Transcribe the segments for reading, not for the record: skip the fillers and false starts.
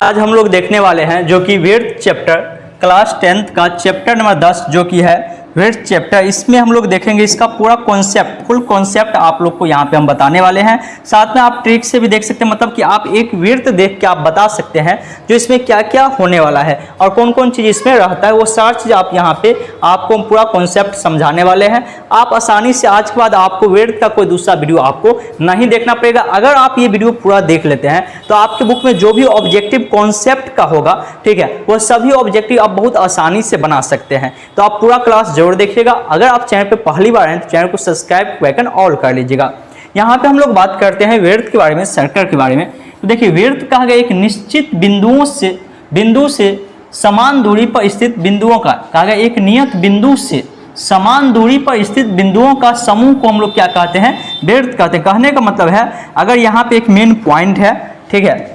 आज हम लोग देखने वाले हैं जो कि विड्थ चैप्टर क्लास 10th का चैप्टर नंबर 10 जो कि है विड्थ चैप्टर। इसमें हम लोग देखेंगे इसका पूरा कॉन्सेप्ट, फुल कॉन्सेप्ट आप लोग को यहाँ पे हम बताने वाले हैं। साथ में आप ट्रिक से भी देख सकते हैं, मतलब कि आप एक विड्थ देख के आप बता सकते हैं जो इसमें क्या क्या होने वाला है और कौन कौन चीज़ इसमें रहता है, वो सारी चीज़ आप यहाँ पे आपको पूरा कॉन्सेप्ट समझाने वाले हैं। आप आसानी से आज के बाद आपको विड्थ का कोई दूसरा वीडियो आपको नहीं देखना पड़ेगा। अगर आप ये वीडियो पूरा देख लेते हैं तो आपके बुक में जो भी ऑब्जेक्टिव कॉन्सेप्ट का होगा, ठीक है, वो सभी ऑब्जेक्टिव आप बहुत आसानी से बना सकते हैं। तो आप पूरा क्लास जरूर देखिएगा। अगर आप चैनल पे पहली बार हैं तो चैनल को सब्सक्राइब आइकन ऑल कर लीजिएगा। यहाँ पे हम लोग बात करते हैं विड्थ के बारे में, सर्कल के बारे में। तो देखिए विड्थ कहा गया एक निश्चित बिंदु से समान दूरी पर स्थित बिंदुओं का, कहा गया एक नियत बिंदु से समान दूरी पर स्थित बिंदुओं का समूह को हम लोग क्या कहते हैं, विड्थ कहते हैं। कहने का मतलब है अगर यहाँ पे एक मेन पॉइंट है, ठीक है,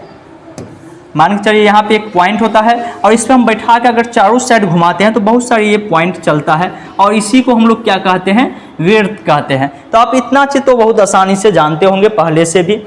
मान के चलिए यहाँ पे एक पॉइंट होता है और इस पर हम बैठा के अगर चारों साइड घुमाते हैं तो बहुत सारे ये पॉइंट चलता है और इसी को हम लोग क्या कहते हैं, विड्थ कहते हैं। तो आप इतना चीज तो बहुत आसानी से जानते होंगे पहले से भी।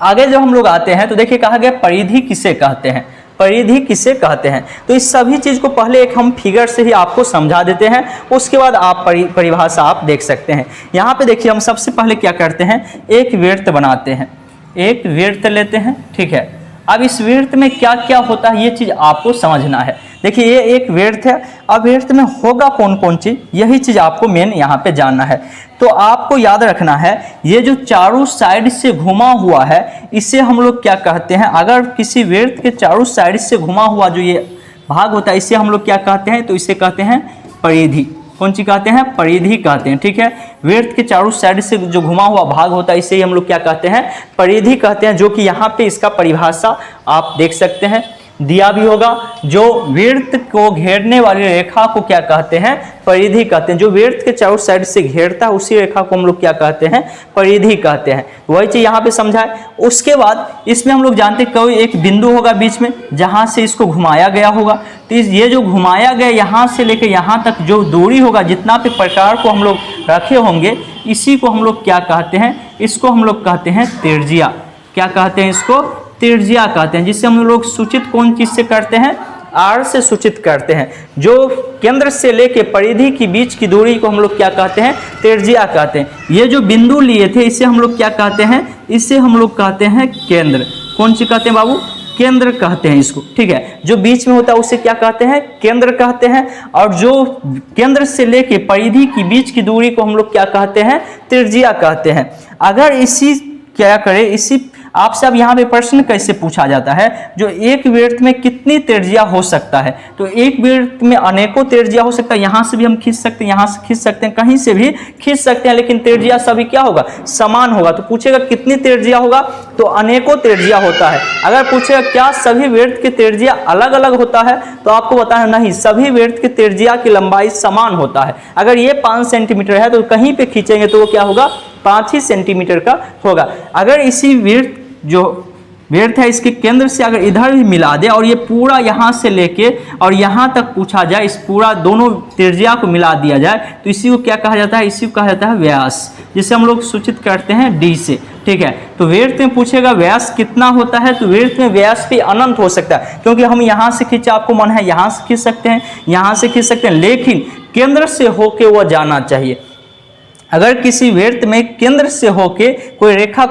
आगे जब हम लोग आते हैं तो देखिए कहा गया परिधि किसे कहते हैं, परिधि किसे कहते हैं। तो इस सभी चीज को पहले एक हम फिगर से ही आपको समझा देते हैं, उसके बाद आप परिभाषा आप देख सकते हैं। यहाँ पे देखिए हम सबसे पहले क्या करते हैं, एक विड्थ बनाते हैं, एक विड्थ लेते हैं, ठीक है। अब इस विड्थ में क्या क्या होता है ये चीज आपको समझना है। देखिए ये एक विड्थ है, अब विड्थ में होगा कौन कौन चीज, यही चीज आपको मेन यहाँ पे जानना है। तो आपको याद रखना है ये जो चारों साइड से घुमा हुआ है इसे हम लोग क्या कहते हैं, अगर किसी विड्थ के चारों साइड से घुमा हुआ जो ये भाग होता है इसे हम लोग क्या कहते हैं, तो इसे कहते हैं परिधि। कौन सी कहते हैं, परिधि कहते हैं, ठीक है। विड्थ के चारों साइड से जो घुमा हुआ भाग होता है इसे ही हम लोग क्या कहते हैं, परिधि कहते हैं। जो कि यहाँ पे इसका परिभाषा आप देख सकते हैं, दिया भी होगा। जो विड्थ को घेरने वाली रेखा को क्या कहते हैं, परिधि कहते हैं। जो विड्थ के चारों साइड से घेरता है उसी रेखा को हम लोग क्या कहते हैं, परिधि कहते हैं। वही चीज यहाँ पे समझा है। उसके बाद इसमें हम लोग जानते हैं कोई एक बिंदु होगा बीच में जहां से इसको घुमाया गया होगा। तो ये जो घुमाया गया यहाँ से लेकर यहाँ तक जो दूरी होगा, जितना पे प्रकार को हम लोग रखे होंगे इसी को हम लोग क्या कहते हैं, इसको हम लोग कहते हैं त्रिज्या। क्या कहते हैं, इसको त्रिज्या कहते हैं। जिससे हम लोग सूचित कौन चीज से करते हैं, आर से सूचित करते हैं। जो केंद्र से लेके परिधि की बीच की दूरी को हम लोग क्या कहते हैं, त्रिज्या कहते हैं। ये जो बिंदु लिए थे इसे हम लोग क्या कहते हैं, इसे हम लोग कहते हैं केंद्र। कौन सी कहते हैं बाबू, केंद्र कहते हैं इसको, ठीक है। जो बीच में होता है उसे क्या कहते हैं, केंद्र कहते हैं। और जो केंद्र से लेके परिधि की बीच की दूरी को हम लोग क्या कहते हैं, त्रिज्या कहते हैं। अगर इसी क्या करें, इसी आपसे अब यहाँ पे प्रश्न कैसे पूछा जाता है, जो एक विड्थ में कितनी त्रिज्या हो सकता है। तो एक विड्थ में अनेकों त्रिज्या हो सकता है। यहाँ से भी हम खींच सकते हैं, यहाँ से खींच सकते हैं, कहीं से भी खींच सकते हैं, लेकिन त्रिज्या सभी क्या होगा, समान होगा। तो पूछेगा कितनी त्रिज्या होगा, तो अनेकों त्रिज्या होता है। अगर पूछेगा क्या सभी विड्थ की त्रिज्या अलग अलग होता है, तो आपको बताना नहीं, सभी विड्थ की त्रिज्या की लंबाई समान होता है। अगर ये 5 सेंटीमीटर है तो कहीं पे खींचेंगे तो वो क्या होगा, 5 ही सेंटीमीटर का होगा। अगर इसी विड्थ जो विड्थ है इसके केंद्र से अगर इधर भी मिला दे और ये पूरा यहाँ से लेके और यहाँ तक पूछा जाए, इस पूरा दोनों त्रिज्या को मिला दिया जाए तो इसी को क्या कहा जाता है, इसी को कहा जाता है व्यास, जिसे हम लोग सूचित करते हैं डी से, ठीक है। तो विड्थ में पूछेगा व्यास कितना होता है, तो विड्थ में व्यास भी अनंत हो सकता है, क्योंकि हम यहाँ से खींचे, आपको मन है यहाँ से खींच सकते हैं, यहाँ से खींच सकते हैं, लेकिन केंद्र से होके वह जाना चाहिए। अगर किसी विड्थ में केंद्र से होके कोई रेखा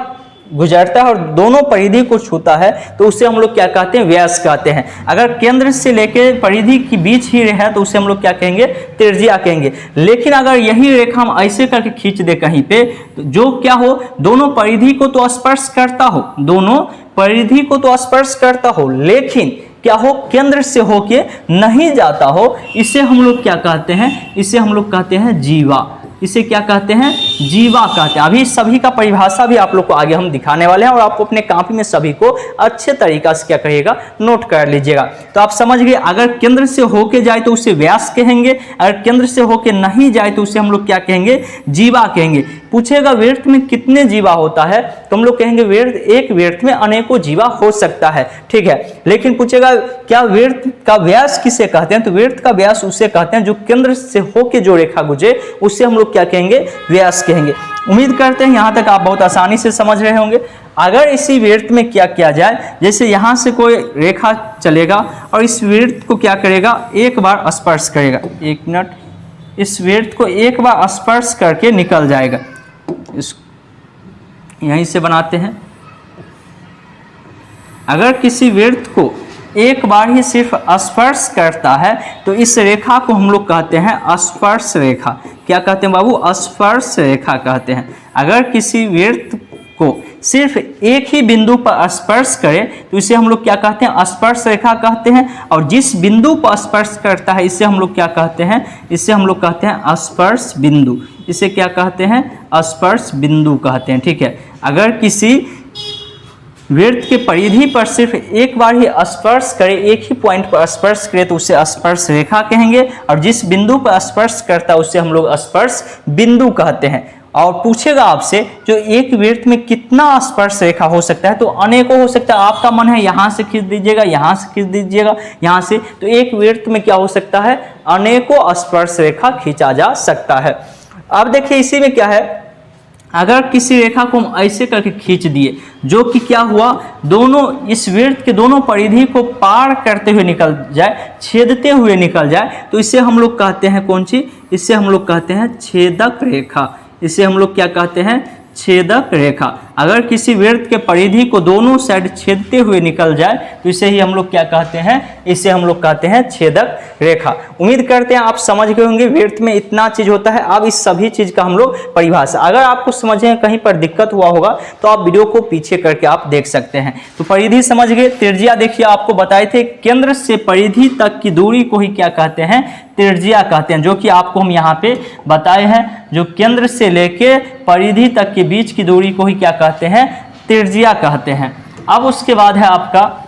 गुजरता है और दोनों परिधि को छूता है तो उसे हम लोग क्या कहते हैं, व्यास कहते हैं। अगर केंद्र से लेके परिधि के बीच ही है तो उसे हम लोग क्या कहेंगे, त्रिज्या कहेंगे। लेकिन अगर यही रेखा हम ऐसे करके खींच दे कहीं पे, तो जो क्या हो, दोनों परिधि को तो स्पर्श करता हो, दोनों परिधि को तो स्पर्श करता हो, लेकिन क्या हो, केंद्र से होके नहीं जाता हो, इसे हम लोग क्या कहते हैं, इसे हम लोग कहते हैं जीवा। इसे क्या कहते हैं, जीवा कहते हैं। अभी सभी का परिभाषा भी आप लोग को आगे हम दिखाने वाले हैं और आपको अपने कॉपी में सभी को अच्छे तरीका से क्या करिएगा, नोट कर लीजिएगा। तो आप समझ गए, अगर केंद्र से होके जाए तो उसे व्यास कहेंगे, अगर केंद्र से होके नहीं जाए तो उसे हम लोग क्या कहेंगे, जीवा कहेंगे। पूछेगा विड्थ में कितने जीवा होता है, तो हम लोग कहेंगे विड्थ, एक विड्थ में अनेकों जीवा हो सकता है, ठीक है। लेकिन पूछेगा क्या विड्थ का व्यास किसे कहते हैं, तो विड्थ का व्यास उसे कहते हैं जो केंद्र से होके जो रेखा गुजरे उसे हम लोग क्या कहेंगे, व्यास कहेंगे। उम्मीद करते हैं यहाँ तक आप बहुत आसानी से समझ रहे होंगे। अगर इसी वृत्त में क्या किया जाए, जैसे यहाँ से कोई रेखा चलेगा और इस वृत्त को क्या करेगा, एक बार स्पर्श करेगा, एक मिनट, इस वृत्त को एक बार स्पर्श करके निकल जाएगा। इस यहीं से बनाते हैं। अगर किसी वृत्त को एक बार ही सिर्फ स्पर्श करता है तो इस रेखा को हम लोग कहते हैं स्पर्श रेखा। क्या कहते हैं बाबू? स्पर्श रेखा कहते हैं। अगर किसी वृत्त को सिर्फ एक ही बिंदु पर स्पर्श करे तो इसे हम लोग क्या कहते हैं? स्पर्श रेखा कहते हैं। और जिस बिंदु पर स्पर्श करता है इसे हम लोग क्या कहते हैं? इसे हम लोग कहते हैं स्पर्श बिंदु। इसे क्या कहते हैं? स्पर्श बिंदु कहते हैं। ठीक है, अगर किसी वृत्त के परिधि पर सिर्फ एक बार ही स्पर्श करे, एक ही पॉइंट पर स्पर्श करे तो उसे स्पर्श रेखा कहेंगे। और जिस बिंदु पर स्पर्श करता है उसे हम लोग स्पर्श बिंदु कहते हैं। और पूछेगा आपसे जो एक वृत्त में कितना स्पर्श रेखा हो सकता है, तो अनेकों हो सकता है। आपका मन है यहाँ से खींच दीजिएगा, यहाँ से खींच दीजिएगा, यहाँ से, तो एक वृत्त में क्या हो सकता है? अनेकों स्पर्श रेखा खींचा जा सकता है। अब देखिए इसी में क्या है, अगर किसी रेखा को हम ऐसे करके खींच दिए, जो कि क्या हुआ, दोनों इस वृत्त के दोनों परिधि को पार करते हुए निकल जाए, छेदते हुए निकल जाए, तो इसे हम लोग कहते हैं कौन सी? इसे हम लोग कहते हैं छेदक रेखा। इसे हम लोग क्या कहते हैं? छेदक रेखा। अगर किसी वृत्त के परिधि को दोनों साइड छेदते हुए निकल जाए तो इसे ही हम लोग क्या कहते हैं? इसे हम लोग कहते हैं छेदक रेखा। उम्मीद करते हैं आप समझ गए होंगे वृत्त में इतना चीज होता है। अब इस सभी चीज का हम लोग परिभाषा, अगर आपको समझने में कहीं पर दिक्कत हुआ होगा तो आप वीडियो को पीछे करके आप देख सकते हैं। तो परिधि समझ गए। त्रिज्या देखिए आपको बताए थे, केंद्र से परिधि तक की दूरी को ही क्या कहते हैं? त्रिज्या कहते हैं, जो कि आपको हम यहाँ पे बताए हैं। जो केंद्र से लेके परिधि तक के बीच की दूरी को ही क्या कहते हैं? त्रिज्या कहते हैं। अब उसके बाद है आपका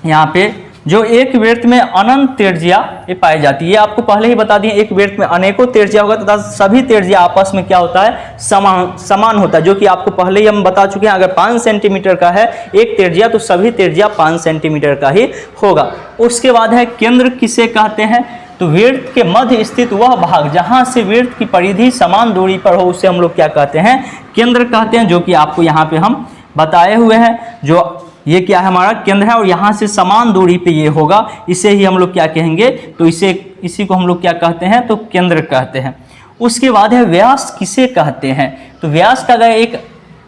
यहाँ पे जो एक वृत्त में अनंत त्रिज्या ये पाई जाती है। ये आपको पहले ही बता दिए, एक वृत्त में अनेकों त्रिज्या होगा तथा सभी त्रिज्या आपस में क्या होता है? समान होता है, जो कि आपको पहले ही हम बता चुके हैं। अगर 5 सेंटीमीटर का है एक त्रिज्या तो सभी त्रिज्या 5 सेंटीमीटर का ही होगा। उसके बाद है केंद्र किसे कहते हैं? तो वृत्त के मध्य स्थित वह भाग जहां से वृत्त की परिधि समान दूरी पर हो उसे हम लोग क्या कहते हैं? केंद्र कहते हैं, जो कि आपको यहाँ पे हम बताए हुए हैं। जो ये क्या है? हमारा केंद्र है और यहाँ से समान दूरी पे ये होगा, इसे ही हम लोग क्या कहेंगे? तो इसी को हम लोग क्या कहते हैं? तो केंद्र कहते हैं। उसके बाद है व्यास किसे कहते हैं? तो व्यास का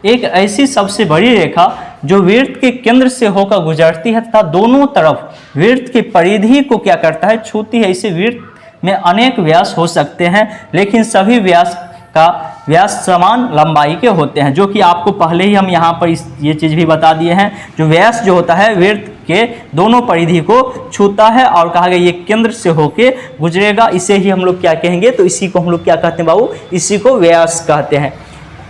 एक ऐसी सबसे बड़ी रेखा जो वृत्त के केंद्र से होकर गुजरती है तथा दोनों तरफ वृत्त की परिधि को क्या करता है? छूती है। इसे वृत्त में अनेक व्यास हो सकते हैं, लेकिन सभी व्यास समान लंबाई के होते हैं, जो कि आपको पहले ही हम यहाँ पर ये चीज़ भी बता दिए हैं। जो व्यास जो होता है वृत्त के दोनों परिधि को छूता है और कहा गया ये केंद्र से होके गुजरेगा, इसे ही हम लोग क्या कहेंगे? तो इसी को हम लोग क्या कहते हैं बाबू? इसी को व्यास कहते हैं।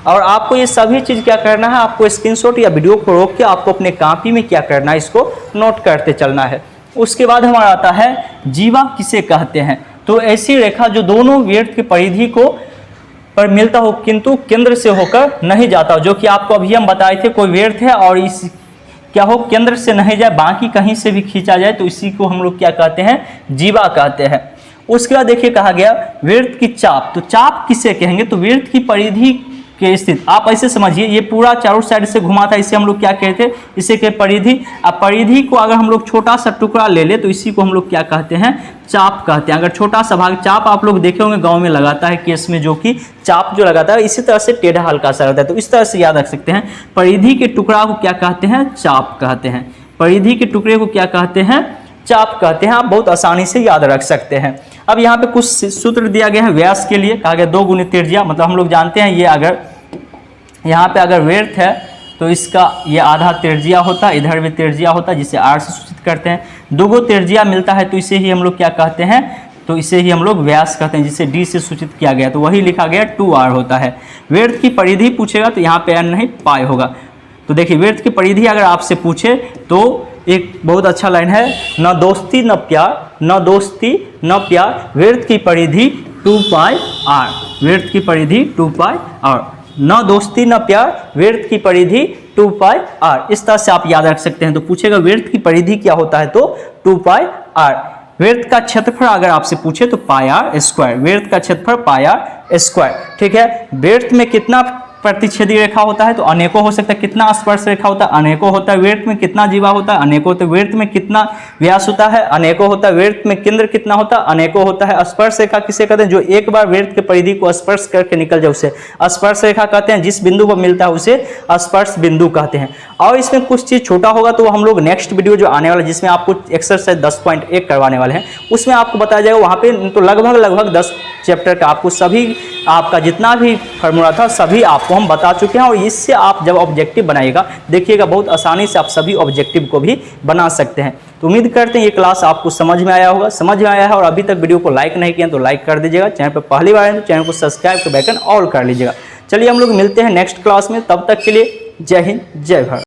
और आपको ये सभी चीज़ क्या करना है? आपको स्क्रीनशॉट या वीडियो को रोक के आपको अपने कॉपी में क्या करना है? इसको नोट करते चलना है। उसके बाद हमारा आता है जीवा किसे कहते हैं? तो ऐसी रेखा जो दोनों वृत्त की परिधि को पर मिलता हो किंतु केंद्र से होकर नहीं जाता हो, जो कि आपको अभी हम बताए थे। कोई वृत्त है और इस क्या हो? केंद्र से नहीं जाए, बाकी कहीं से भी खींचा जाए, तो इसी को हम लोग क्या कहते हैं? जीवा कहते हैं। उसके बाद देखिए कहा गया वृत्त की चाप। तो चाप किसे कहेंगे? तो वृत्त की परिधि के स्थित, आप ऐसे समझिए ये पूरा चारों साइड से घुमा था, इसे हम लोग क्या कहते हैं? इसे के परिधि। अब परिधि को अगर हम लोग छोटा सा टुकड़ा ले ले तो इसी को हम लोग क्या कहते हैं? चाप कहते हैं। अगर छोटा सा भाग, चाप आप लोग देखे होंगे गांव में लगाता है केस में, जो कि चाप जो लगाता है इसी तरह से टेढ़ा हल्का सा रहता है, तो इस तरह से याद रख सकते हैं। परिधि के टुकड़ा को क्या कहते हैं? चाप कहते हैं। परिधि के टुकड़े को क्या कहते हैं? चाप कहते हैं। आप बहुत आसानी से याद रख सकते हैं। अब यहाँ पे कुछ सूत्र दिया गया है व्यास के लिए। कहा गया 2 गुणित त्रिज्या, मतलब हम लोग जानते हैं ये अगर यहाँ पे अगर वृत्त है तो इसका ये आधा त्रिज्या होता है, इधर भी त्रिज्या होता है, जिसे r से सूचित करते हैं। 2 त्रिज्या मिलता है तो इसे ही हम लोग क्या कहते हैं? तो इसे ही हम लोग व्यास कहते हैं, जिसे d से सूचित किया गया, तो वही लिखा गया 2r होता है। वृत्त की परिधि पूछेगा तो यहाँ पे n नहीं पाई होगा। तो देखिए वृत्त की परिधि अगर आपसे पूछे तो एक बहुत अच्छा लाइन है, न दोस्ती न प्यार, न दोस्ती न प्यार, वृत्त की परिधि 2πr। वृत्त की परिधि 2πr, न दोस्ती न प्यार, वृत्त की परिधि 2πr। इस तरह से आप याद रख सकते हैं। तो पूछेगा वृत्त की परिधि क्या होता है? तो 2πr। वृत्त का क्षेत्रफल अगर आपसे पूछे तो पाई आर स्क्वायर, वृत्त का क्षेत्रफल पाई आर स्क्वायर, ठीक है। वृत्त में कितना प्रतिच्छेदी रेखा होता है तो अनेकों हो सकता है, कितना स्पर्श रेखा होता है अनेकों होता है, वृत्त में कितना जीवा होता है अनेकों होता है, वृत्त में कितना व्यास होता है अनेकों होता है, वृत्त में केंद्र कितना होता है अनेकों होता है। स्पर्श रेखा किसे कहते हैं, जो एक बार वृत्त के परिधि को स्पर्श करके निकल जाए उसे स्पर्श रेखा कहते हैं, जिस बिंदु पर मिलता है उसे स्पर्श बिंदु कहते हैं। और इसमें कुछ चीज छोटा होगा तो हम लोग नेक्स्ट वीडियो जो आने वाला है जिसमें आपको एक्सरसाइज 10.1 करवाने वाले हैं उसमें आपको बताया जाएगा, वहां पे तो लगभग 10 चैप्टर का आपको सभी आपका जितना भी फार्मूला था सभी आपको हम बता चुके हैं। और इससे आप जब ऑब्जेक्टिव बनाइएगा देखिएगा बहुत आसानी से आप सभी ऑब्जेक्टिव को भी बना सकते हैं। तो उम्मीद करते हैं ये क्लास आपको समझ में आया होगा, समझ में आया है। और अभी तक वीडियो को लाइक नहीं किया तो लाइक कर दीजिएगा, चैनल पर पहली बार है तो चैनल को सब्सक्राइब के बेल आइकन ऑल कर लीजिएगा। चलिए हम लोग मिलते हैं नेक्स्ट क्लास में, तब तक के लिए जय हिंद जय भारत।